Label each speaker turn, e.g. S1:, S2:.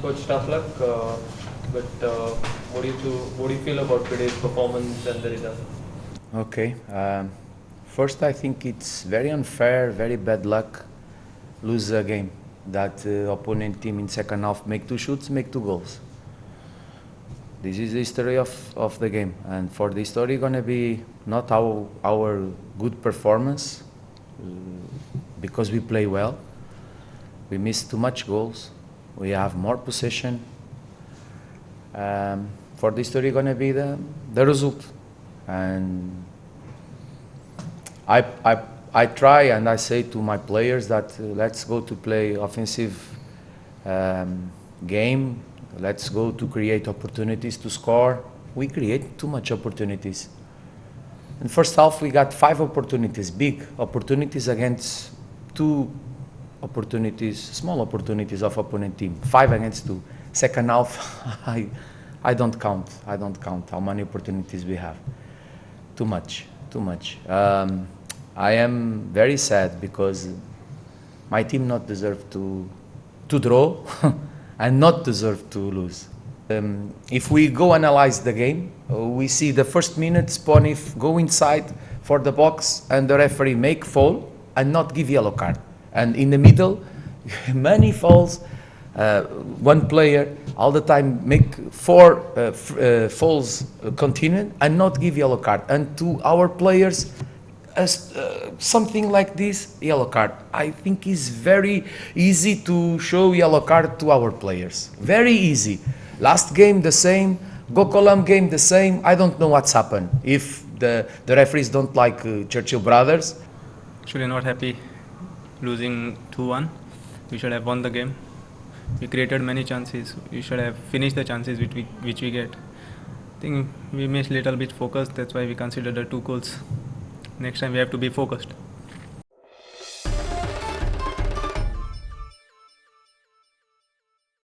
S1: Coach, tough luck. But what do you feel about today's performance and the result?
S2: Okay. First, I think it's very unfair, very bad luck, lose a game. That opponent team in second half make 2 shoots, make 2 goals. This is the history of the game, and for the story gonna be not our good performance because we play well. We miss too much goals. We have more possession. For the story gonna be the result, and I try and I say to my players that let's go to play offensive game. Let's go to create opportunities to score. We create too much opportunities. In first half we got 5 opportunities, big opportunities against 2 opportunities, small opportunities of opponent team. 5 against 2. Second half, I don't count. I don't count how many opportunities we have. Too much. I am very sad because my team not deserve to draw and not deserve to lose. If we go analyze the game, we see the first minute Sponif go inside for the box and the referee make foul and not give yellow card. And in the middle, many fouls. One player all the time make 4 fouls continuing and not give yellow card. And to our players, something like this, yellow card. I think is very easy to show yellow card to our players. Very easy. Last game the same, Gokulam game the same. I don't know what's happened. If the referees don't like Churchill Brothers.
S3: Actually not happy losing 2-1. We should have won the game. We created many chances. We should have finished the chances which we get. I think we missed little bit focus. That's why we considered the 2 goals. Next time we have to be focused.